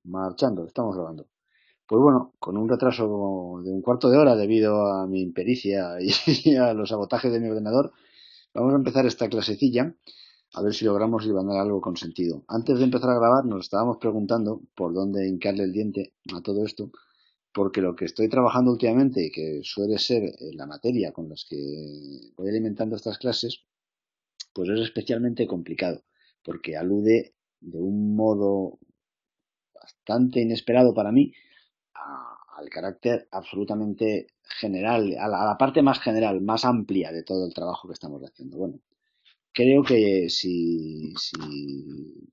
Marchando, estamos grabando. Pues bueno, con un retraso de un cuarto de hora debido a mi impericia y a los sabotajes de mi ordenador, vamos a empezar esta clasecilla a ver si logramos llevar algo con sentido. Antes de empezar a grabar nos estábamos preguntando por dónde hincarle el diente a todo esto, porque lo que estoy trabajando últimamente, que suele ser la materia con las que voy alimentando estas clases, pues es especialmente complicado, porque alude de un modo bastante inesperado para mí al carácter absolutamente general, a la parte más general, más amplia de todo el trabajo que estamos haciendo. Bueno, creo que si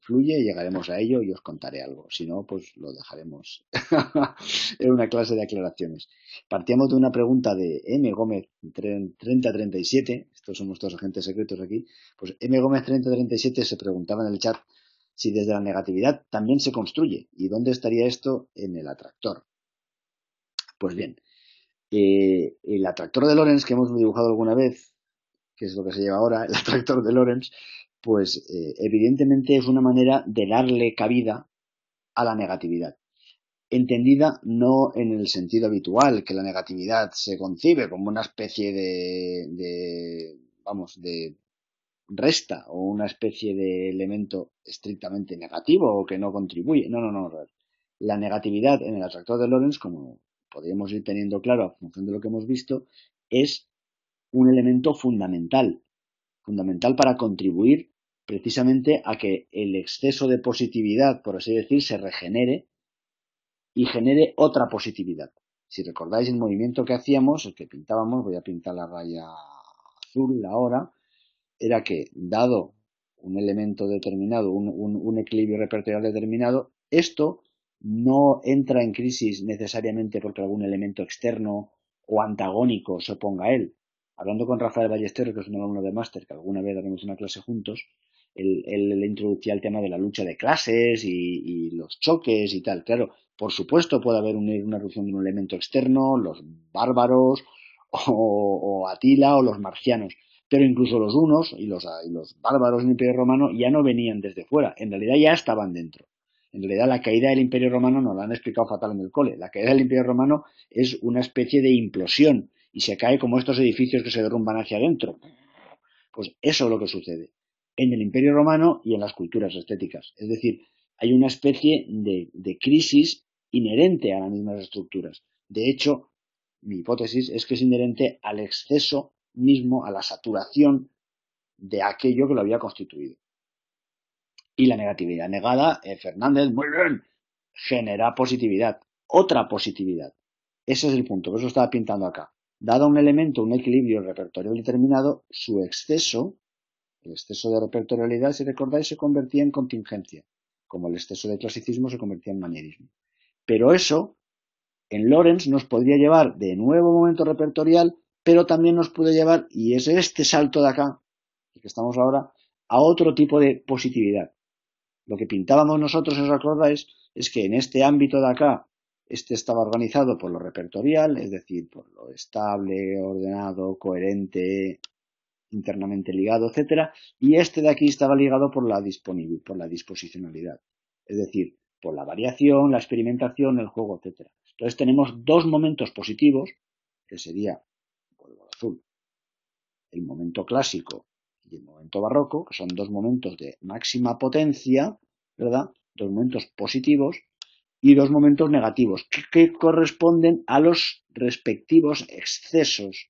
fluye llegaremos a ello y os contaré algo. Si no, pues lo dejaremos en una clase de aclaraciones. Partíamos de una pregunta de M. Gómez 3037, estos son nuestros agentes secretos aquí, pues M. Gómez 3037 se preguntaba en el chat si desde la negatividad también se construye y dónde estaría esto en el atractor. Pues bien, el atractor de Lorentz que hemos dibujado alguna vez, que es lo que se lleva ahora, el atractor de Lorentz, pues evidentemente es una manera de darle cabida a la negatividad. Entendida no en el sentido habitual, que la negatividad se concibe como una especie de resta o una especie de elemento estrictamente negativo o que no contribuye. No, no, no. La negatividad en el atractor de Lorentz, como podríamos ir teniendo claro a función de lo que hemos visto, es un elemento fundamental, fundamental para contribuir precisamente a que el exceso de positividad, por así decir, se regenere y genere otra positividad. Si recordáis el movimiento que hacíamos, el que pintábamos, voy a pintar la raya azul ahora, era que, dado un elemento determinado, un equilibrio repertorial determinado, esto no entra en crisis necesariamente porque algún elemento externo o antagónico se oponga a él. Hablando con Rafael Ballesteros, que es un alumno de máster, que alguna vez haremos una clase juntos, él introducía el tema de la lucha de clases y los choques y tal. Claro, por supuesto puede haber una erupción de un elemento externo, los bárbaros o Atila o los marcianos, pero incluso los hunos y los bárbaros del Imperio Romano ya no venían desde fuera, en realidad ya estaban dentro. En realidad la caída del Imperio Romano nos la han explicado fatal en el cole. La caída del Imperio Romano es una especie de implosión y se cae como estos edificios que se derrumban hacia adentro. Pues eso es lo que sucede en el Imperio Romano y en las culturas estéticas. Es decir, hay una especie de crisis inherente a las mismas estructuras. De hecho, mi hipótesis es que es inherente al exceso mismo, a la saturación de aquello que lo había constituido. Y la negatividad negada, Fernández, muy bien, genera positividad, otra positividad. Ese es el punto, por eso estaba pintando acá. Dado un elemento, un equilibrio repertorial determinado, su exceso, el exceso de repertorialidad, si recordáis, se convertía en contingencia, como el exceso de clasicismo se convertía en manierismo. Pero eso, en Lorentz, nos podría llevar de nuevo a un momento repertorial, pero también nos puede llevar, y es este salto de acá, el que estamos ahora, a otro tipo de positividad. Lo que pintábamos nosotros, si os acordáis, es que en este ámbito de acá, este estaba organizado por lo repertorial, es decir, por lo estable, ordenado, coherente, internamente ligado, etcétera, y este de aquí estaba ligado por la disposicionalidad, es decir, por la variación, la experimentación, el juego, etcétera. Entonces tenemos dos momentos positivos, que sería, vuelvo al azul, el momento clásico y el momento barroco, que son dos momentos de máxima potencia, ¿verdad? Dos momentos positivos y dos momentos negativos, que corresponden a los respectivos excesos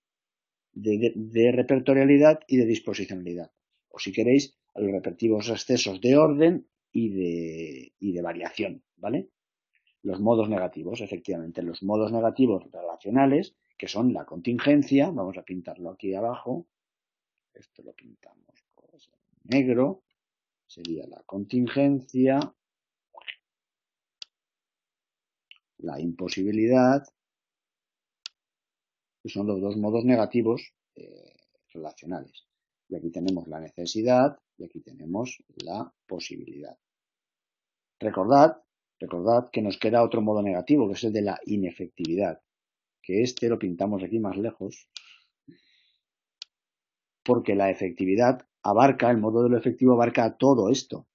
de repertorialidad y de disposicionalidad. O si queréis, a los respectivos excesos de orden y de variación, ¿vale? Los modos negativos, efectivamente, los modos negativos relacionales, que son la contingencia, vamos a pintarlo aquí abajo, esto lo pintamos pues, en negro, sería la contingencia, la imposibilidad, que son los dos modos negativos relacionales. Y aquí tenemos la necesidad y aquí tenemos la posibilidad. Recordad que nos queda otro modo negativo, que es el de la inefectividad, que este lo pintamos aquí más lejos, porque la efectividad abarca, el modo de lo efectivo abarca todo esto.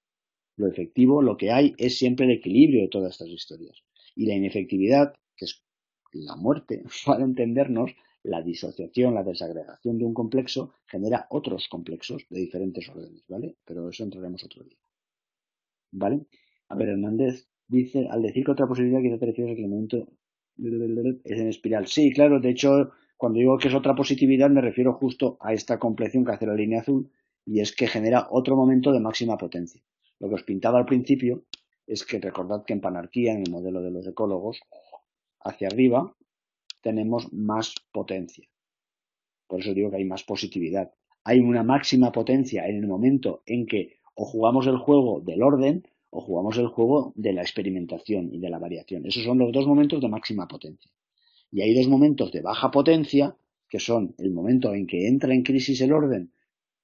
Lo efectivo, lo que hay, es siempre el equilibrio de todas estas historias. Y la inefectividad, que es la muerte, para entendernos, la disociación, la desagregación de un complexo, genera otros complexos de diferentes órdenes, ¿vale? Pero eso entraremos otro día, ¿vale? A ver, Hernández dice, al decir que otra posibilidad quizá te refieres a que el momento es en espiral. Sí, claro, de hecho, cuando digo que es otra positividad me refiero justo a esta compleción que hace la línea azul y es que genera otro momento de máxima potencia. Lo que os pintaba al principio es que recordad que en panarquía, en el modelo de los ecólogos, hacia arriba tenemos más potencia. Por eso digo que hay más positividad. Hay una máxima potencia en el momento en que o jugamos el juego del orden o jugamos el juego de la experimentación y de la variación. Esos son los dos momentos de máxima potencia. Y hay dos momentos de baja potencia, que son el momento en que entra en crisis el orden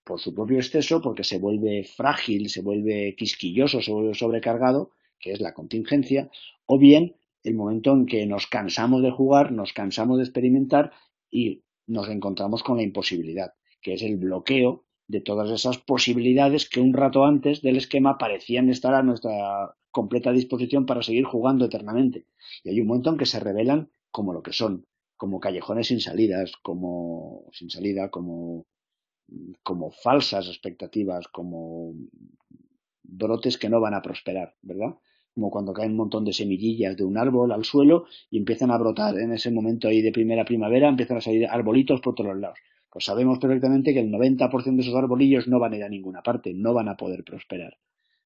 por su propio exceso, porque se vuelve frágil, se vuelve quisquilloso, se vuelve sobrecargado, que es la contingencia, o bien el momento en que nos cansamos de jugar, nos cansamos de experimentar y nos encontramos con la imposibilidad, que es el bloqueo de todas esas posibilidades que un rato antes del esquema parecían estar a nuestra completa disposición para seguir jugando eternamente. Y hay un momento en que se revelan como lo que son, como callejones sin salidas, como sin salida, como falsas expectativas, como brotes que no van a prosperar, ¿verdad? Como cuando caen un montón de semillillas de un árbol al suelo y empiezan a brotar en ese momento ahí de primera primavera, empiezan a salir arbolitos por todos los lados. Pues sabemos perfectamente que el 90% de esos arbolillos no van a ir a ninguna parte, no van a poder prosperar,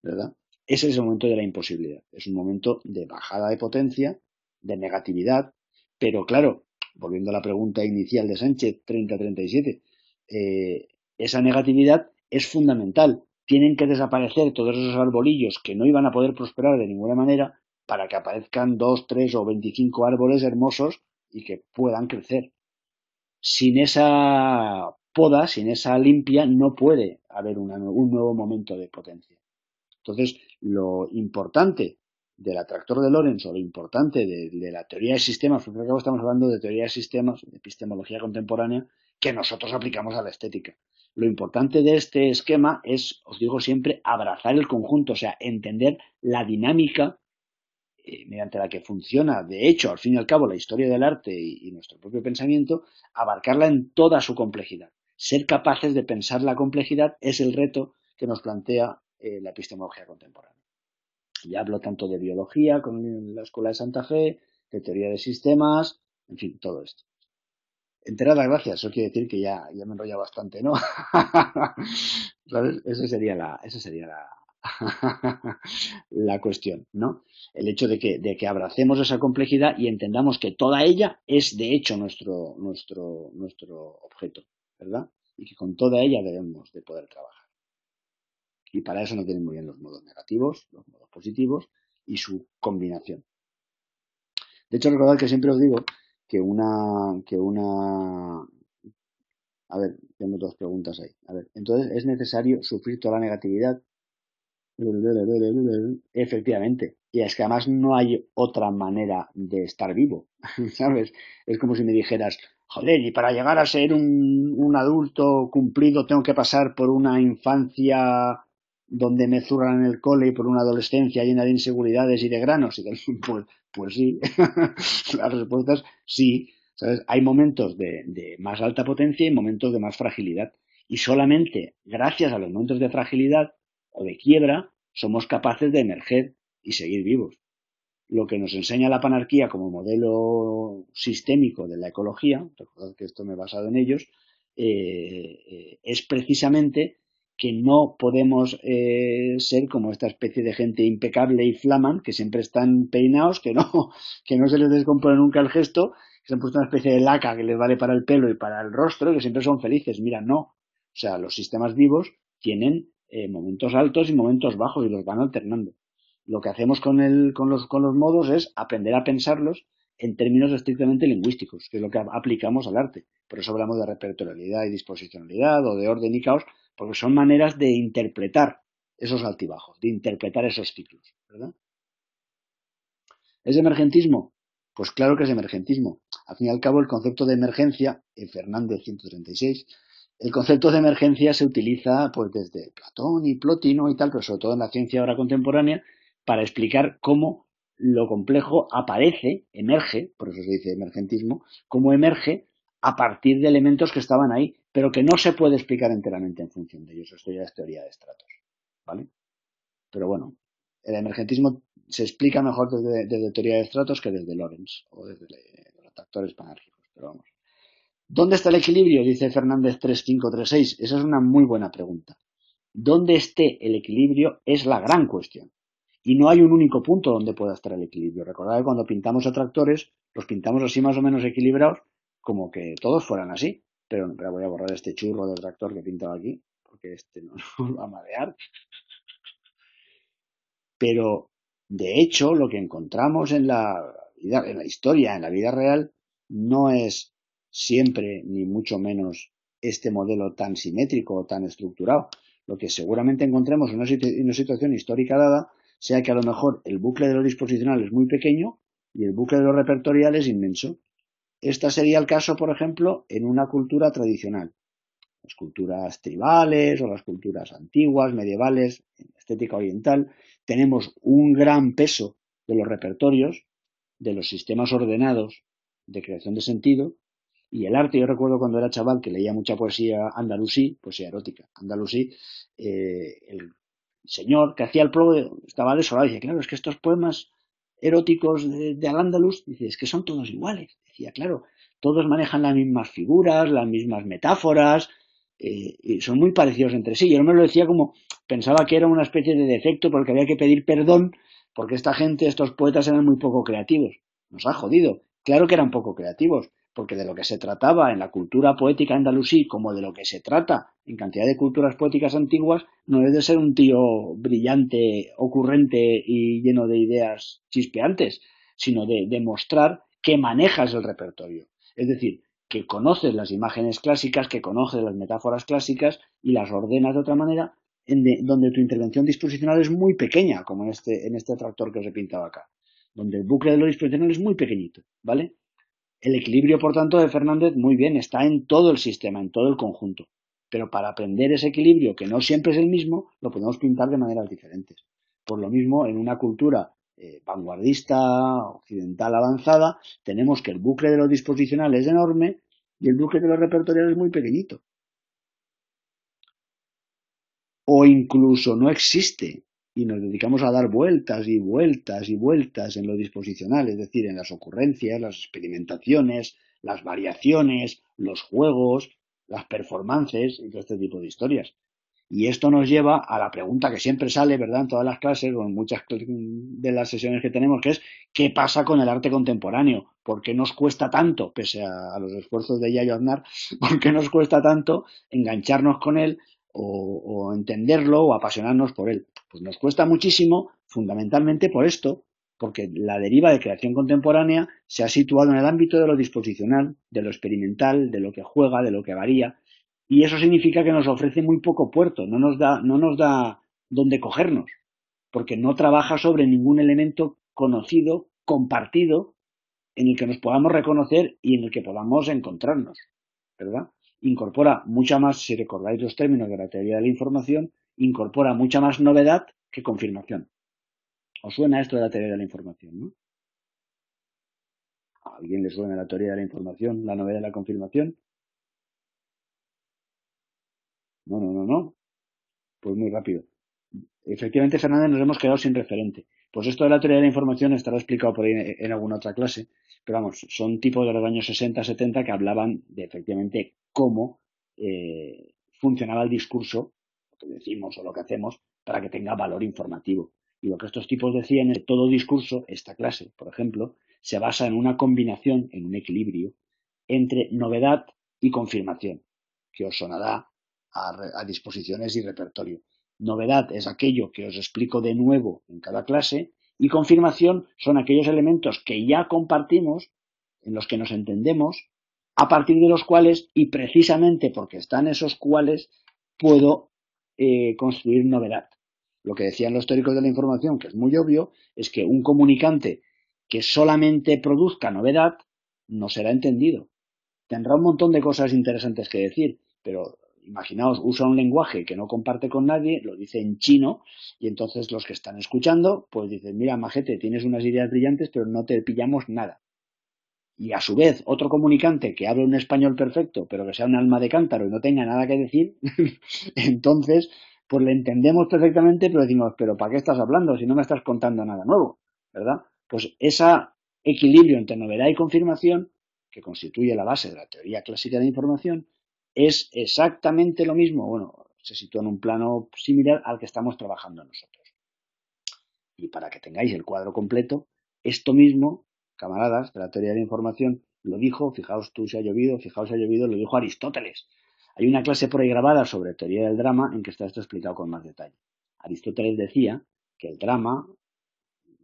¿verdad? Ese es el momento de la imposibilidad. Es un momento de bajada de potencia, de negatividad, pero claro, volviendo a la pregunta inicial de Sánchez, 30-37, esa negatividad es fundamental. Tienen que desaparecer todos esos arbolillos que no iban a poder prosperar de ninguna manera para que aparezcan 2, 3 o 25 árboles hermosos y que puedan crecer. Sin esa poda, sin esa limpia, no puede haber un nuevo momento de potencia. Entonces, lo importante del atractor de Lorentz o lo importante de la teoría de sistemas, porque al cabo estamos hablando de teoría de sistemas, de epistemología contemporánea, que nosotros aplicamos a la estética. Lo importante de este esquema es, os digo siempre, abrazar el conjunto, o sea, entender la dinámica mediante la que funciona, de hecho, al fin y al cabo, la historia del arte y nuestro propio pensamiento, abarcarla en toda su complejidad. Ser capaces de pensar la complejidad es el reto que nos plantea la epistemología contemporánea. Y hablo tanto de biología con la Escuela de Santa Fe, de teoría de sistemas, en fin, todo esto. Enterada, gracias. Eso quiere decir que ya me he enrollado bastante, ¿no? ¿Sabes? Esa sería la cuestión, ¿no? El hecho de que abracemos esa complejidad y entendamos que toda ella es, de hecho, nuestro objeto, ¿verdad? Y que con toda ella debemos de poder trabajar. Y para eso nos vienen muy bien los modos negativos, los modos positivos y su combinación. De hecho, recordad que siempre os digo que una a ver, tengo dos preguntas ahí. A ver, entonces, ¿es necesario sufrir toda la negatividad? Efectivamente. Y es que además no hay otra manera de estar vivo, ¿sabes? Es como si me dijeras, joder, y para llegar a ser un adulto cumplido tengo que pasar por una infancia donde me zurran en el cole y por una adolescencia llena de inseguridades y de granos. Y pues sí, la respuesta es sí. ¿Sabes? Hay momentos de más alta potencia y momentos de más fragilidad. Y solamente gracias a los momentos de fragilidad o de quiebra somos capaces de emerger y seguir vivos. Lo que nos enseña la panarquía como modelo sistémico de la ecología, recordad que esto me he basado en ellos, es precisamente que no podemos ser como esta especie de gente impecable y flaman, que siempre están peinados, que no se les descompone nunca el gesto, que se han puesto una especie de laca que les vale para el pelo y para el rostro, y que siempre son felices. Mira, no. O sea, los sistemas vivos tienen momentos altos y momentos bajos y los van alternando. Lo que hacemos con los modos es aprender a pensarlos en términos estrictamente lingüísticos, que es lo que aplicamos al arte. Por eso hablamos de repertorialidad y disposicionalidad o de orden y caos, porque son maneras de interpretar esos altibajos, de interpretar esos ciclos, ¿verdad? ¿Es emergentismo? Pues claro que es emergentismo. Al fin y al cabo, el concepto de emergencia, en Fernández 136, El concepto de emergencia se utiliza pues desde Platón y Plotino y tal, pero sobre todo en la ciencia ahora contemporánea, para explicar cómo lo complejo aparece, emerge, por eso se dice emergentismo, cómo emerge a partir de elementos que estaban ahí, pero que no se puede explicar enteramente en función de ellos. Esto ya es teoría de estratos, ¿vale? Pero bueno, el emergentismo se explica mejor desde teoría de estratos que desde Lorentz o desde los atractores panárgicos, pero vamos. ¿Dónde está el equilibrio? Dice Fernández 3536. Esa es una muy buena pregunta. ¿Dónde esté el equilibrio es la gran cuestión? Y no hay un único punto donde pueda estar el equilibrio. Recordad que cuando pintamos atractores, los pintamos así más o menos equilibrados, como que todos fueran así. Pero voy a borrar este churro de tractor que he pintado aquí, porque este no nos va a marear. Pero, de hecho, lo que encontramos en la historia, en la vida real, no es siempre, ni mucho menos, este modelo tan simétrico o tan estructurado. Lo que seguramente encontremos en una situación histórica dada sea que a lo mejor el bucle de lo disposicional es muy pequeño y el bucle de lo repertorial es inmenso. Este sería el caso, por ejemplo, en una cultura tradicional. Las culturas tribales o las culturas antiguas, medievales, en estética oriental, tenemos un gran peso de los repertorios, de los sistemas ordenados de creación de sentido, y el arte. Yo recuerdo cuando era chaval que leía mucha poesía andalusí, poesía erótica andalusí, el señor que hacía el prólogo estaba desolado y decía, claro, es que estos poemas eróticos de Al-Ándalus, dice, es que son todos iguales. Decía, claro, todos manejan las mismas figuras, las mismas metáforas, y son muy parecidos entre sí. Yo no me lo decía como, pensaba que era una especie de defecto porque había que pedir perdón porque esta gente, estos poetas eran muy poco creativos. Nos ha jodido. Claro que eran poco creativos, porque de lo que se trataba en la cultura poética andalusí, como de lo que se trata en cantidad de culturas poéticas antiguas, no es de ser un tío brillante, ocurrente y lleno de ideas chispeantes, sino de demostrar que manejas el repertorio. Es decir, que conoces las imágenes clásicas, que conoces las metáforas clásicas y las ordenas de otra manera, donde tu intervención disposicional es muy pequeña, como en este tractor que os he pintado acá, donde el bucle de lo disposicional es muy pequeñito, ¿vale? El equilibrio, por tanto, de Fernández, muy bien, está en todo el sistema, en todo el conjunto. Pero para aprender ese equilibrio, que no siempre es el mismo, lo podemos pintar de maneras diferentes. Por lo mismo, en una cultura vanguardista, occidental avanzada, tenemos que el bucle de lo disposicional es enorme y el bucle de lo repertorial es muy pequeñito. O incluso no existe y nos dedicamos a dar vueltas y vueltas y vueltas en lo disposicional, es decir, en las ocurrencias, las experimentaciones, las variaciones, los juegos, las performances y todo este tipo de historias. Y esto nos lleva a la pregunta que siempre sale, ¿verdad?, en todas las clases o en muchas de las sesiones que tenemos, que es ¿qué pasa con el arte contemporáneo? ¿Por qué nos cuesta tanto, pese a los esfuerzos de Yayo Aznar, por qué nos cuesta tanto engancharnos con él o entenderlo o apasionarnos por él? Pues nos cuesta muchísimo, fundamentalmente por esto, porque la deriva de creación contemporánea se ha situado en el ámbito de lo disposicional, de lo experimental, de lo que juega, de lo que varía, y eso significa que nos ofrece muy poco puerto, no nos da dónde cogernos, porque no trabaja sobre ningún elemento conocido, compartido, en el que nos podamos reconocer y en el que podamos encontrarnos, ¿verdad? Incorpora mucha más, si recordáis los términos de la teoría de la información, incorpora mucha más novedad que confirmación. ¿Os suena esto de la teoría de la información, no? ¿A alguien le suena la teoría de la información, la novedad de la confirmación? No, no, no, no. Pues muy rápido. Efectivamente, Fernández, nos hemos quedado sin referente. Pues esto de la teoría de la información estará explicado por ahí en alguna otra clase, pero vamos, son tipos de los años 60, 70 que hablaban de efectivamente cómo funcionaba el discurso, lo que decimos o lo que hacemos, para que tenga valor informativo. Y lo que estos tipos decían es que todo discurso, esta clase, por ejemplo, se basa en una combinación, en un equilibrio, entre novedad y confirmación, que os sonará a disposiciones y repertorio. Novedad es aquello que os explico de nuevo en cada clase y confirmación son aquellos elementos que ya compartimos, en los que nos entendemos, a partir de los cuales, y precisamente porque están esos cuales, puedo construir novedad. Lo que decían los teóricos de la información, que es muy obvio, es que un comunicante que solamente produzca novedad no será entendido. Tendrá un montón de cosas interesantes que decir, pero imaginaos, usa un lenguaje que no comparte con nadie, lo dice en chino, y entonces los que están escuchando, pues dicen, mira, majete, tienes unas ideas brillantes, pero no te pillamos nada. Y a su vez, otro comunicante que hable un español perfecto, pero que sea un alma de cántaro y no tenga nada que decir, entonces, pues le entendemos perfectamente, pero decimos, pero ¿para qué estás hablando si no me estás contando nada nuevo? ¿Verdad? Pues ese equilibrio entre novedad y confirmación, que constituye la base de la teoría clásica de la información, es exactamente lo mismo, bueno, se sitúa en un plano similar al que estamos trabajando nosotros. Y para que tengáis el cuadro completo, esto mismo, camaradas de la teoría de la información, lo dijo, fijaos tú si ha llovido, fijaos si ha llovido, lo dijo Aristóteles. Hay una clase por ahí grabada sobre teoría del drama en que está esto explicado con más detalle. Aristóteles decía que el drama,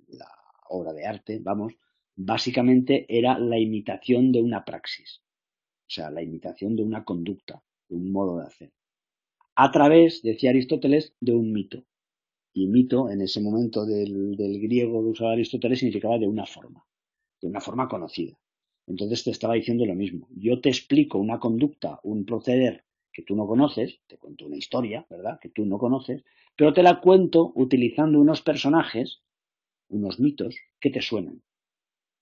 la obra de arte, vamos, básicamente era la imitación de una praxis, o sea, la imitación de una conducta, de un modo de hacer, a través, decía Aristóteles, de un mito. Y mito, en ese momento del griego que usaba Aristóteles, significaba de una forma conocida. Entonces te estaba diciendo lo mismo. Yo te explico una conducta, un proceder que tú no conoces, te cuento una historia, ¿verdad?, que tú no conoces, pero te la cuento utilizando unos personajes, unos mitos, que te suenan,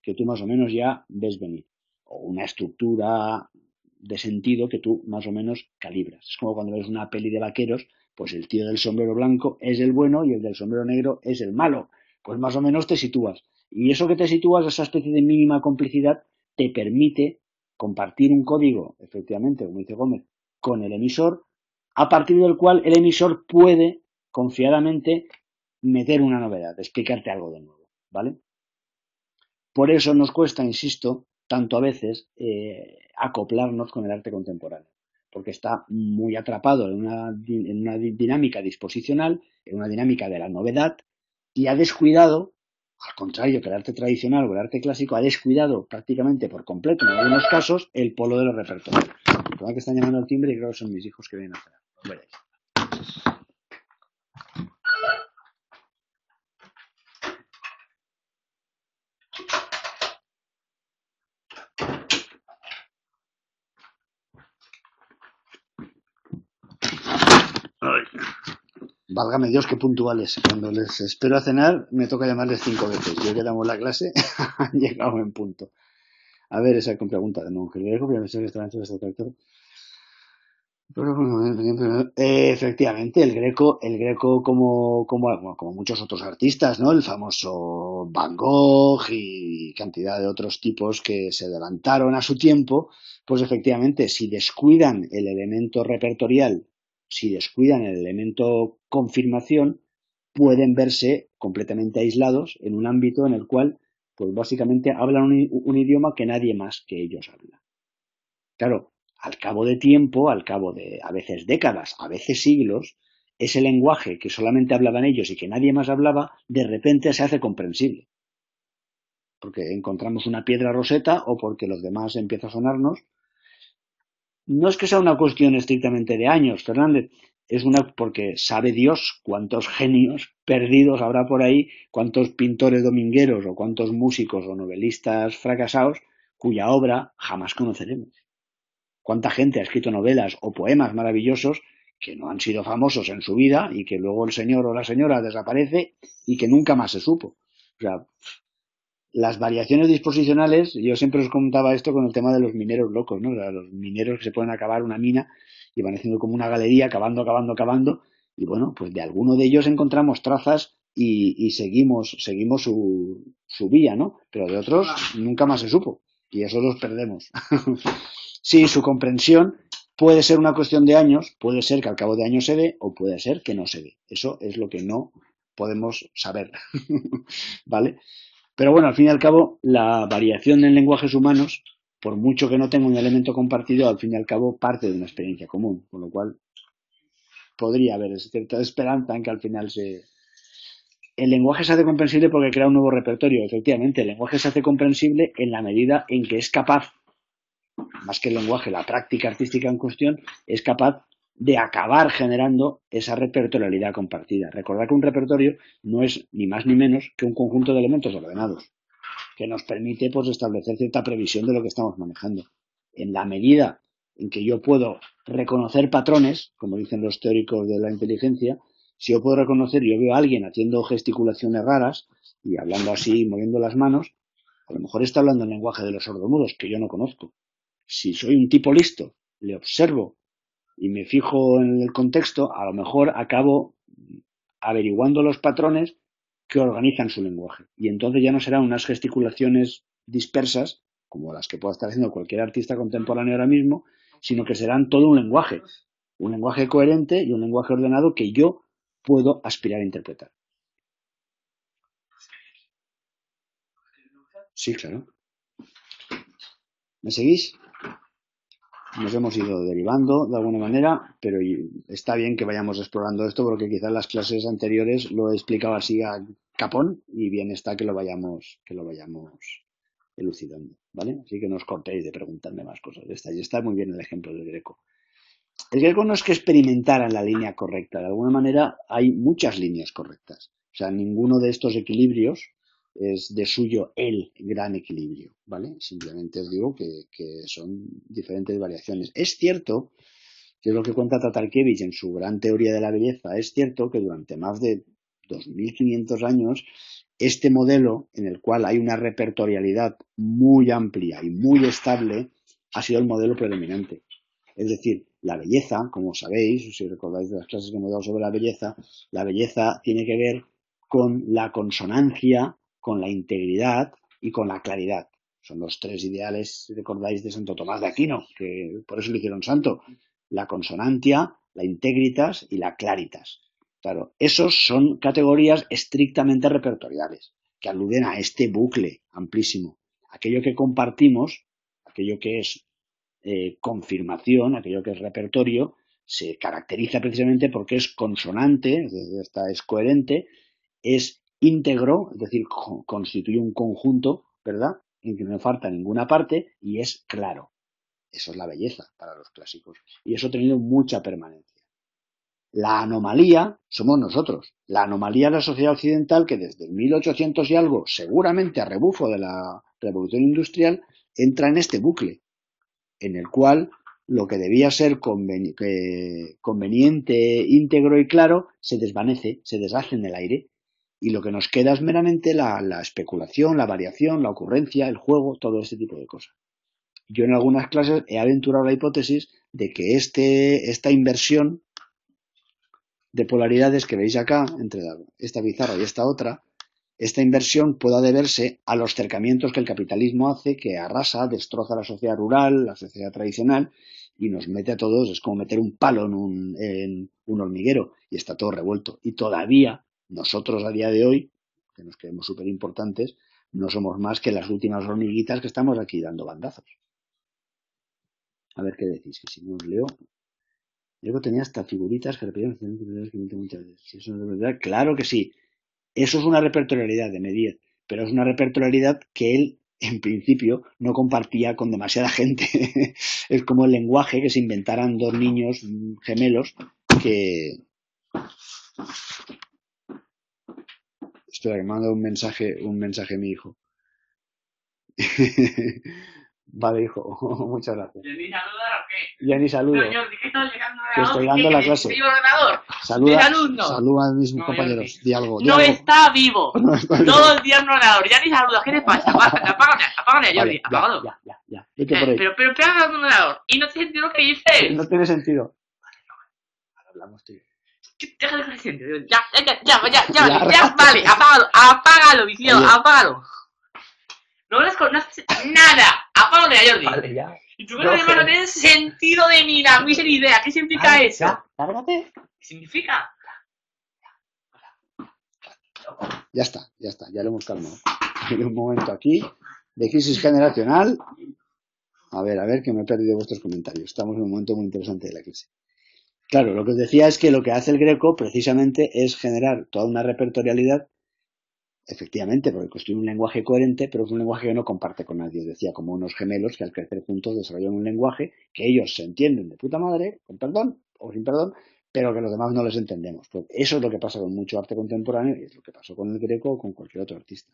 que tú más o menos ya ves venir. O una estructura de sentido que tú más o menos calibras. Es como cuando ves una peli de vaqueros, pues el tío del sombrero blanco es el bueno y el del sombrero negro es el malo. Pues más o menos te sitúas. Y eso que te sitúas, esa especie de mínima complicidad, te permite compartir un código, efectivamente, como dice Gómez, con el emisor, a partir del cual el emisor puede confiadamente meter una novedad, explicarte algo de nuevo, ¿vale? Por eso nos cuesta, insisto, tanto a veces acoplarnos con el arte contemporáneo, porque está muy atrapado en una dinámica disposicional, en una dinámica de la novedad, y ha descuidado, al contrario que el arte tradicional o el arte clásico, ha descuidado prácticamente por completo en algunos casos el polo de los repertorios. Recuerda que están llamando al timbre y creo que son mis hijos que vienen a cenar. Lo veréis. Ay. Válgame Dios, qué puntuales. Cuando les espero a cenar, me toca llamarles 5 veces. Yo que damos la clase, han llegado en punto. A ver, esa pregunta de monje. Efectivamente, el Greco como muchos otros artistas, ¿no? El famoso Van Gogh y cantidad de otros tipos que se adelantaron a su tiempo, pues efectivamente, si descuidan el elemento repertorial, si descuidan el elemento confirmación, pueden verse completamente aislados en un ámbito en el cual, pues básicamente hablan un idioma que nadie más que ellos habla. Claro, al cabo de tiempo, al cabo de a veces décadas, a veces siglos, ese lenguaje que solamente hablaban ellos y que nadie más hablaba, de repente se hace comprensible. Porque encontramos una piedra roseta o porque los demás empieza a sonarnos. No es que sea una cuestión estrictamente de años, Fernández, es una porque sabe Dios cuántos genios perdidos habrá por ahí, cuántos pintores domingueros o cuántos músicos o novelistas fracasados cuya obra jamás conoceremos. ¿Cuánta gente ha escrito novelas o poemas maravillosos que no han sido famosos en su vida y que luego el señor o la señora desaparece y que nunca más se supo? O sea, las variaciones disposicionales, yo siempre os contaba esto con el tema de los mineros locos, ¿no? O sea, los mineros que se pueden acabar una mina y van haciendo como una galería, cavando, y bueno, pues de alguno de ellos encontramos trazas y seguimos su vía, ¿no? Pero de otros nunca más se supo y eso los perdemos. Sí, su comprensión puede ser una cuestión de años, puede ser que al cabo de años se dé o puede ser que no se dé. Eso es lo que no podemos saber, ¿vale? Pero bueno, al fin y al cabo, la variación en lenguajes humanos, por mucho que no tenga un elemento compartido, al fin y al cabo parte de una experiencia común, con lo cual podría haber cierta esperanza en que al final el lenguaje se hace comprensible porque crea un nuevo repertorio. Efectivamente, el lenguaje se hace comprensible en la medida en que es capaz, más que el lenguaje, la práctica artística en cuestión, es capaz de acabar generando esa repertorialidad compartida. Recordad que un repertorio no es ni más ni menos que un conjunto de elementos ordenados que nos permite pues establecer cierta previsión de lo que estamos manejando. En la medida en que yo puedo reconocer patrones, como dicen los teóricos de la inteligencia. Si yo puedo reconocer, yo veo a alguien haciendo gesticulaciones raras y hablando así, moviendo las manos, a lo mejor está hablando el lenguaje de los sordomudos, que yo no conozco. Si soy un tipo listo, le observo y me fijo en el contexto, a lo mejor acabo averiguando los patrones que organizan su lenguaje. Y entonces ya no serán unas gesticulaciones dispersas, como las que pueda estar haciendo cualquier artista contemporáneo ahora mismo, sino que serán todo un lenguaje coherente y un lenguaje ordenado que yo puedo aspirar a interpretar. Sí, claro. ¿Me seguís? Nos hemos ido derivando de alguna manera, pero está bien que vayamos explorando esto porque quizás las clases anteriores lo he explicado así a capón y bien está que lo vayamos elucidando, ¿vale? Así que no os cortéis de preguntarme más cosas de estas. Y está muy bien el ejemplo del Greco. El Greco no es que experimentara en la línea correcta, de alguna manera hay muchas líneas correctas. O sea, ninguno de estos equilibrios es de suyo el gran equilibrio, ¿vale? Simplemente os digo que son diferentes variaciones. Es cierto, que es lo que cuenta Tatarkiewicz en su gran teoría de la belleza, es cierto que durante más de 2500 años este modelo en el cual hay una repertorialidad muy amplia y muy estable ha sido el modelo predominante. Es decir, la belleza, como sabéis, si recordáis de las clases que hemos dado sobre la belleza tiene que ver con la consonancia, con la integridad y con la claridad. Son los tres ideales, si recordáis, de Santo Tomás de Aquino, que por eso le hicieron santo. La consonantia, la integritas y la claritas. Claro, esos son categorías estrictamente repertoriales, que aluden a este bucle amplísimo. Aquello que compartimos, aquello que es confirmación, aquello que es repertorio, se caracteriza precisamente porque es consonante, es coherente, es íntegro, es decir, constituye un conjunto, ¿verdad?, en que no falta ninguna parte y es claro. Eso es la belleza para los clásicos. Y eso ha tenido mucha permanencia. La anomalía somos nosotros. La anomalía de la sociedad occidental que desde el 1800 y algo, seguramente a rebufo de la revolución industrial, entra en este bucle, en el cual lo que debía ser conveniente, íntegro y claro, se desvanece, se deshace en el aire. Y lo que nos queda es meramente la especulación, la variación, la ocurrencia, el juego, todo este tipo de cosas. Yo en algunas clases he aventurado la hipótesis de que esta inversión de polaridades que veis acá, entre esta pizarra y esta otra, esta inversión pueda deberse a los cercamientos que el capitalismo hace, que arrasa, destroza la sociedad rural, la sociedad tradicional, y nos mete a todos, es como meter un palo en un hormiguero, y está todo revuelto. Y todavía, nosotros a día de hoy, que nos creemos súper importantes, no somos más que las últimas hormiguitas que estamos aquí dando bandazos. A ver qué decís, que si no os leo. Yo tenía hasta figuritas que repetían muchas veces. Si eso no es verdad, claro que sí. Eso es una repertorialidad de Medier, pero es una repertorialidad que él, en principio, no compartía con demasiada gente. Es como el lenguaje que se inventaran dos niños gemelos que... Espera, que me manda un mensaje a mi hijo. Vale, hijo, muchas gracias. ¿Ni saludar o qué? Ya ni saludo. No, yo dije todo llegando Que estoy dando la clase. Saluda a mis compañeros. Di algo. No está vivo. Todo el día en un ordenador. Ya ni saluda. ¿Qué te pasa? Apágale, Jordi. Apágalo. Ya. Vete por ahí. Pero pega en un ordenador. Y no tiene sentido lo que dices. No tiene sentido. Ahora hablamos, tío. Deja de sentido. Ya. Vale, apágalo, vicio. Apágalo. No haces nada. Apágale a Jordi. Vale, ya. Y tú no tienes sentido de ni la misma idea. ¿Qué significa eso? Ya, lárgate. ¿Qué significa? Ya está. Ya lo hemos calmado. En un momento aquí de crisis generacional. A ver, que me he perdido vuestros comentarios. Estamos en un momento muy interesante de la crisis. Claro, lo que os decía es que lo que hace el Greco precisamente es generar toda una repertorialidad, efectivamente, porque construye un lenguaje coherente, pero es un lenguaje que no comparte con nadie. Os decía, como unos gemelos que al crecer juntos desarrollan un lenguaje que ellos se entienden de puta madre, con perdón o sin perdón, pero que los demás no les entendemos. Pues eso es lo que pasa con mucho arte contemporáneo y es lo que pasó con el Greco o con cualquier otro artista.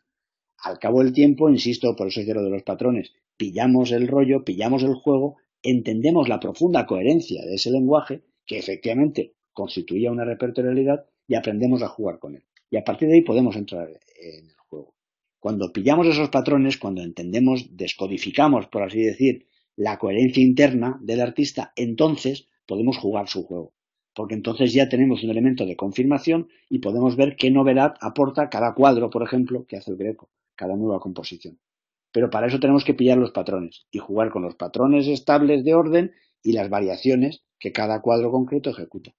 Al cabo del tiempo, insisto, por eso es de lo de los patrones, pillamos el rollo, pillamos el juego, entendemos la profunda coherencia de ese lenguaje, que efectivamente constituía una repertorialidad, y aprendemos a jugar con él. Y a partir de ahí podemos entrar en el juego. Cuando pillamos esos patrones, cuando entendemos, descodificamos, por así decir, la coherencia interna del artista, entonces podemos jugar su juego. Porque entonces ya tenemos un elemento de confirmación y podemos ver qué novedad aporta cada cuadro, por ejemplo, que hace el Greco, cada nueva composición. Pero para eso tenemos que pillar los patrones y jugar con los patrones estables de orden y las variaciones que cada cuadro concreto ejecuta.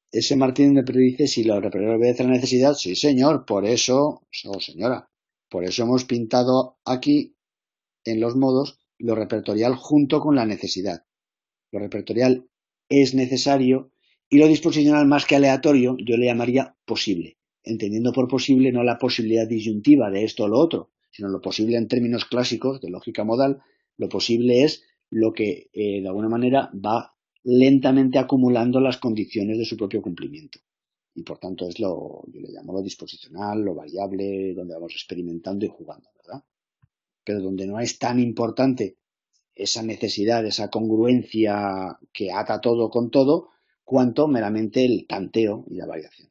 Ese Martín me predice si la repertorio obedece a la necesidad. Sí, señor, por eso, o señora, por eso hemos pintado aquí en los modos lo repertorial junto con la necesidad. Lo repertorial es necesario y lo disposicional más que aleatorio yo le llamaría posible, entendiendo por posible no la posibilidad disyuntiva de esto o lo otro, sino lo posible en términos clásicos de lógica modal. Lo posible es lo que de alguna manera va lentamente acumulando las condiciones de su propio cumplimiento. Y por tanto es yo le llamo lo disposicional, lo variable, donde vamos experimentando y jugando, ¿verdad? Pero donde no es tan importante esa necesidad, esa congruencia que ata todo con todo, cuanto meramente el tanteo y la variación.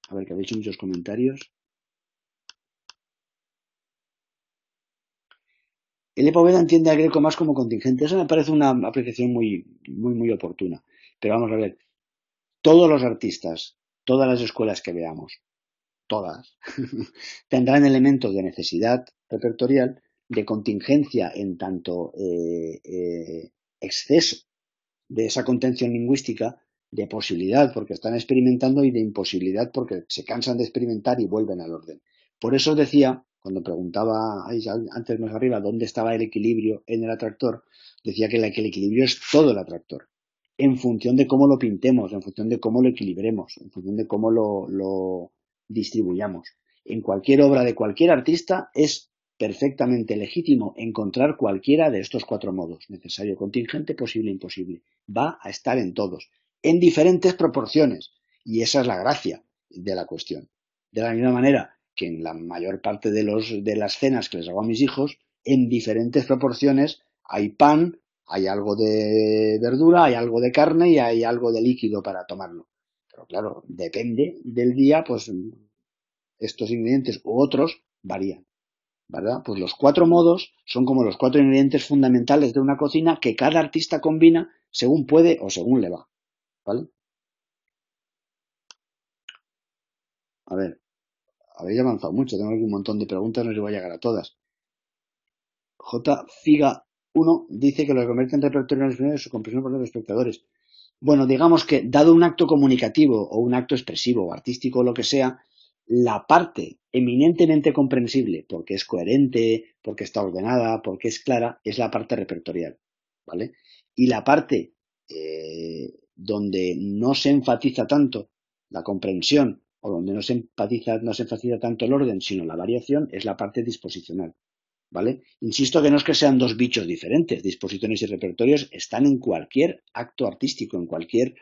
A ver, que habéis hecho muchos comentarios. El Poveda entiende al Greco más como contingente. Eso me parece una apreciación muy oportuna. Pero vamos a ver, todos los artistas, todas las escuelas que veamos, todas, tendrán elementos de necesidad repertorial, de contingencia en tanto exceso de esa contención lingüística, de posibilidad porque están experimentando y de imposibilidad porque se cansan de experimentar y vuelven al orden. Por eso decía, cuando preguntaba antes más arriba dónde estaba el equilibrio en el atractor, decía que el equilibrio es todo el atractor, en función de cómo lo pintemos, en función de cómo lo equilibremos, en función de cómo lo distribuyamos. En cualquier obra de cualquier artista es perfectamente legítimo encontrar cualquiera de estos cuatro modos: necesario, contingente, posible, imposible. Va a estar en todos, en diferentes proporciones, y esa es la gracia de la cuestión. De la misma manera que en la mayor parte de las cenas que les hago a mis hijos, en diferentes proporciones hay pan, hay algo de verdura, hay algo de carne y hay algo de líquido para tomarlo. Pero claro, depende del día, pues estos ingredientes u otros varían, ¿verdad? Pues los cuatro modos son como los cuatro ingredientes fundamentales de una cocina que cada artista combina según puede o según le va, ¿vale? A ver, habéis avanzado mucho, tengo aquí un montón de preguntas, no sé si voy a llegar a todas. J. Figa 1 dice que lo que convierte en repertorio es su comprensión por los espectadores. Bueno, digamos que dado un acto comunicativo o un acto expresivo o artístico o lo que sea, la parte eminentemente comprensible, porque es coherente, porque está ordenada, porque es clara, es la parte repertorial, ¿vale? Y la parte donde no se enfatiza tanto la comprensión o donde no se enfatiza tanto el orden, sino la variación, es la parte disposicional, ¿vale? Insisto que no es que sean dos bichos diferentes, disposiciones y repertorios están en cualquier acto artístico, en cualquier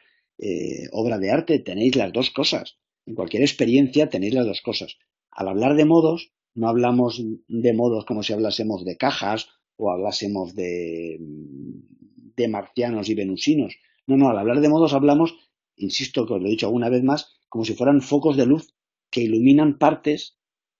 obra de arte, tenéis las dos cosas, en cualquier experiencia tenéis las dos cosas. Al hablar de modos, no hablamos de modos como si hablásemos de cajas o hablásemos de marcianos y venusinos. No, al hablar de modos hablamos, insisto que os lo he dicho alguna vez más, como si fueran focos de luz que iluminan partes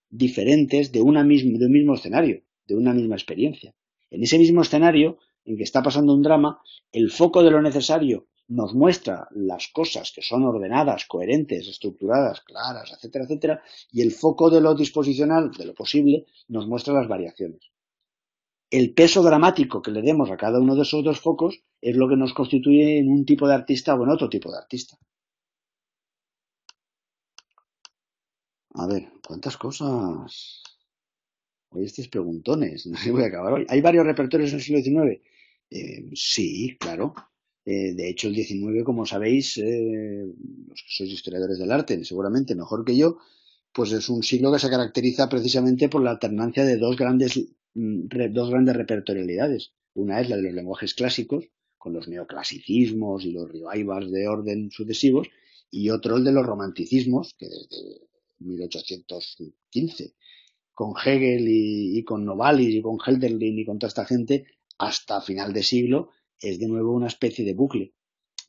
diferentes de un mismo escenario, de una misma experiencia. En ese mismo escenario en que está pasando un drama, el foco de lo necesario nos muestra las cosas que son ordenadas, coherentes, estructuradas, claras, etcétera, etcétera, y el foco de lo disposicional, de lo posible, nos muestra las variaciones. El peso dramático que le demos a cada uno de esos dos focos es lo que nos constituye en un tipo de artista o en otro tipo de artista. A ver, ¿cuántas cosas? Hoy estos preguntones, no sé si voy a acabar hoy. ¿Hay varios repertorios en el siglo XIX? Sí, claro. De hecho, el XIX, como sabéis, los que sois historiadores del arte, seguramente mejor que yo, pues es un siglo que se caracteriza precisamente por la alternancia de dos grandes repertorialidades. Una es la de los lenguajes clásicos, con los neoclasicismos y los revivals de orden sucesivos, y otro el de los romanticismos, que desde 1815 con Hegel y con Novalis y con Hölderlin y con toda esta gente hasta final de siglo es de nuevo una especie de bucle.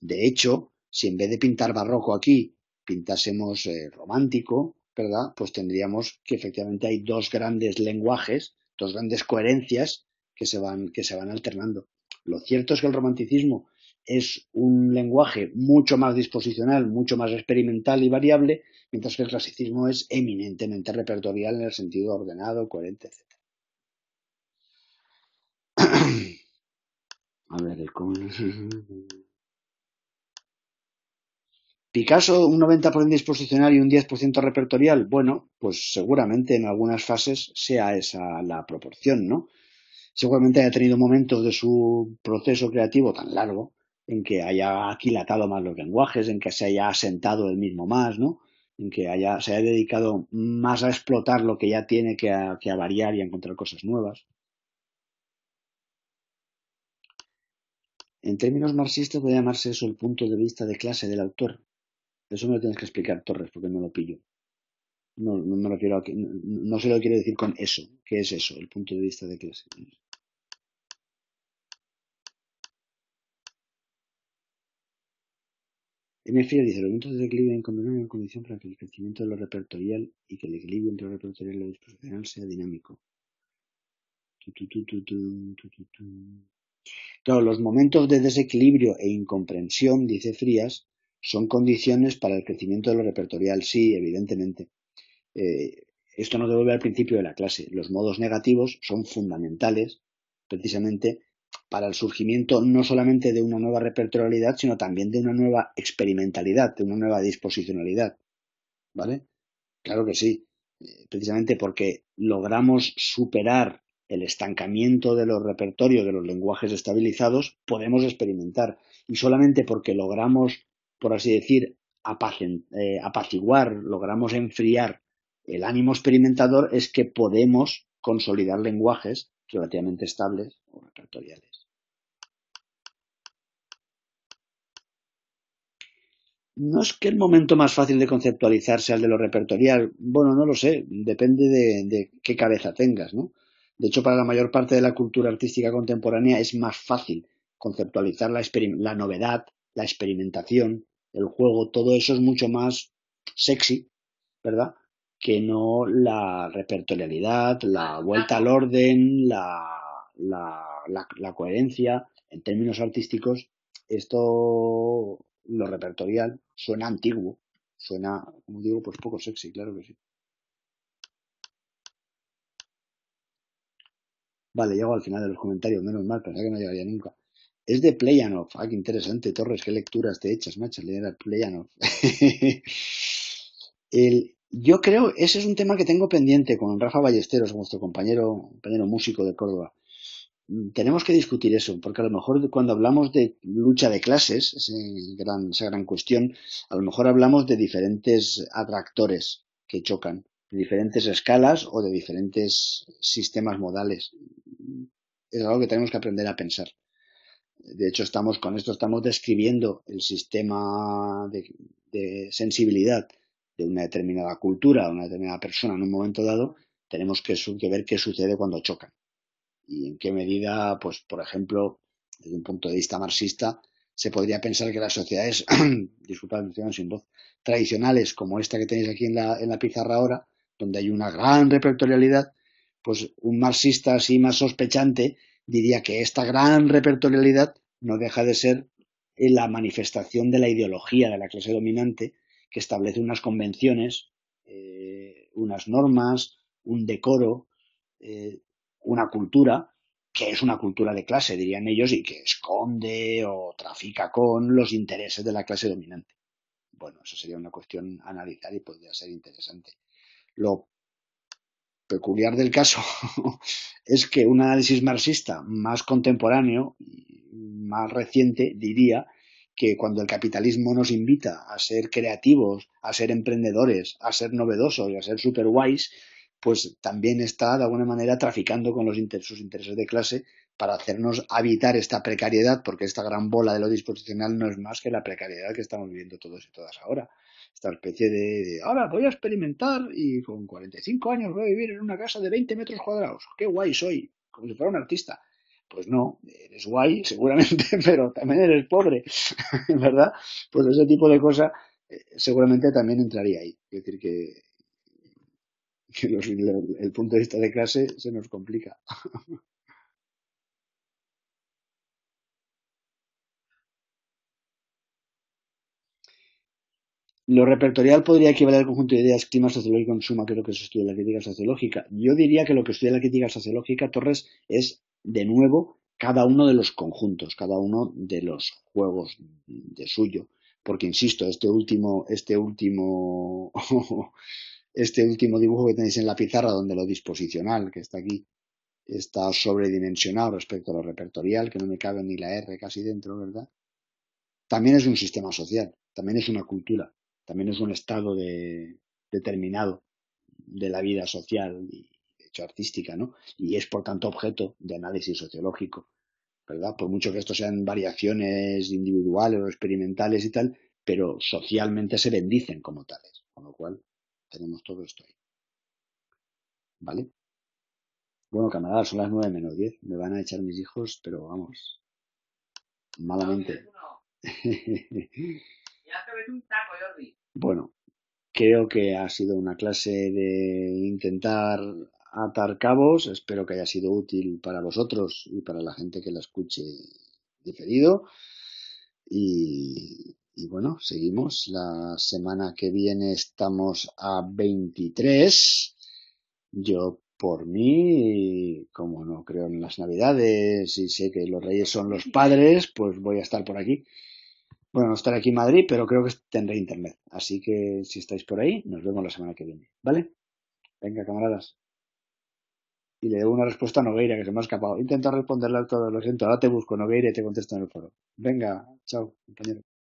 De hecho, si en vez de pintar barroco aquí pintásemos romántico, ¿verdad? Pues tendríamos que efectivamente hay dos grandes lenguajes, dos grandes coherencias que se van alternando. Lo cierto es que el romanticismo es un lenguaje mucho más disposicional, mucho más experimental y variable, mientras que el clasicismo es eminentemente repertorial en el sentido ordenado, coherente, etc. A ver, Picasso, un 90% disposicional y un 10% repertorial. Bueno, pues seguramente en algunas fases sea esa la proporción, ¿no? Seguramente haya tenido momentos de su proceso creativo tan largo en que haya aquilatado más los lenguajes, en que se haya asentado él mismo más, ¿no? En que se haya dedicado más a explotar lo que ya tiene que a variar y a encontrar cosas nuevas. En términos marxistas puede llamarse eso el punto de vista de clase del autor. Eso me lo tienes que explicar, Torres, porque no lo pillo. No, no me refiero a que. No, no sé lo que quiere decir con eso. ¿Qué es eso? El punto de vista de clase. M. Friel dice: los momentos de desequilibrio incondenables una condición para que el crecimiento de lo repertorial y que el equilibrio entre lo repertorial y lo disposicional sea dinámico. Claro, los momentos de desequilibrio e incomprensión, dice Frías, son condiciones para el crecimiento de lo repertorial. Sí, evidentemente. Esto nos devuelve al principio de la clase. Los modos negativos son fundamentales, precisamente, para el surgimiento no solamente de una nueva repertorialidad, sino también de una nueva experimentalidad, de una nueva disposicionalidad. ¿Vale? Claro que sí. Precisamente porque logramos superar el estancamiento de los repertorios de los lenguajes estabilizados, podemos experimentar. Y solamente porque logramos, por así decir, apaciguar, logramos enfriar el ánimo experimentador, es que podemos consolidar lenguajes relativamente estables o repertoriales. No es que el momento más fácil de conceptualizar sea el de lo repertorial. Bueno, no lo sé. Depende de qué cabeza tengas, ¿no? De hecho, para la mayor parte de la cultura artística contemporánea es más fácil conceptualizar la novedad, la experimentación, el juego. Todo eso es mucho más sexy, ¿verdad? Que no la repertorialidad, la vuelta al orden, la coherencia. En términos artísticos, esto, lo repertorial, suena antiguo, suena, como digo, pues poco sexy, claro que sí. Vale, llego al final de los comentarios, menos mal, pensaba que no llegaría nunca. Es de Playanov. Ah, qué interesante, Torres, qué lecturas te echas, macho, leer a Playanov. Yo creo, ese es un tema que tengo pendiente con Rafa Ballesteros, nuestro compañero músico de Córdoba. Tenemos que discutir eso, porque a lo mejor cuando hablamos de lucha de clases, esa gran cuestión, a lo mejor hablamos de diferentes atractores que chocan, de diferentes escalas o de diferentes sistemas modales. Es algo que tenemos que aprender a pensar. De hecho, con esto estamos describiendo el sistema de sensibilidad de una determinada cultura, de una determinada persona en un momento dado. Tenemos que ver qué sucede cuando chocan y en qué medida, pues, por ejemplo, desde un punto de vista marxista, se podría pensar que las sociedades, disculpad, sin voz, tradicionales, como esta que tenéis aquí en la pizarra ahora, donde hay una gran repertorialidad, pues un marxista así más sospechante diría que esta gran repertorialidad no deja de ser la manifestación de la ideología de la clase dominante que establece unas convenciones, unas normas, un decoro, una cultura que es una cultura de clase, dirían ellos, y que esconde o trafica con los intereses de la clase dominante. Bueno, eso sería una cuestión a analizar y podría ser interesante. Lo peculiar del caso es que un análisis marxista más contemporáneo, más reciente, diría que cuando el capitalismo nos invita a ser creativos, a ser emprendedores, a ser novedosos y a ser super guays, pues también está de alguna manera traficando con sus intereses de clase, para hacernos habitar esta precariedad, porque esta gran bola de lo disposicional no es más que la precariedad que estamos viviendo todos y todas ahora. Esta especie ahora voy a experimentar y con 45 años voy a vivir en una casa de 20 metros cuadrados. ¡Qué guay soy! Como si fuera un artista. Pues no, eres guay seguramente, pero también eres pobre, ¿verdad? Pues ese tipo de cosas seguramente también entraría ahí. Es decir, que el punto de vista de clase se nos complica. Lo repertorial podría equivaler al conjunto de ideas, clima sociológico en suma, que es lo que se estudia en la crítica sociológica. Yo diría que lo que estudia la crítica sociológica, Torres, es, de nuevo, cada uno de los conjuntos, cada uno de los juegos de suyo. Porque, insisto, este último dibujo que tenéis en la pizarra, donde lo disposicional, que está aquí, está sobredimensionado respecto a lo repertorial, que no me cabe ni la R casi dentro, ¿verdad? También es un sistema social, también es una cultura, también es un estado determinado de la vida social y de hecho artística, ¿no? Y es por tanto objeto de análisis sociológico, ¿verdad? Por mucho que esto sean variaciones individuales o experimentales y tal, pero socialmente se bendicen como tales, con lo cual tenemos todo esto ahí, ¿vale? Bueno, camaradas, son las 9 menos 10. Me van a echar mis hijos, pero vamos, malamente. Ya te ves un taco, Jordi. Bueno, creo que ha sido una clase de intentar atar cabos. Espero que haya sido útil para vosotros y para la gente que la escuche diferido. Y bueno, seguimos. La semana que viene estamos a 23. Yo, por mí, como no creo en las Navidades y sé que los Reyes son los padres, pues voy a estar por aquí. Bueno, no estaré aquí en Madrid, pero creo que tendré internet. Así que si estáis por ahí, nos vemos la semana que viene. ¿Vale? Venga, camaradas. Y le debo una respuesta a Nogueira, que se me ha escapado. Intento responderle a todo, lo siento. Ahora te busco, Nogueira, y te contesto en el foro. Venga, chao, compañero.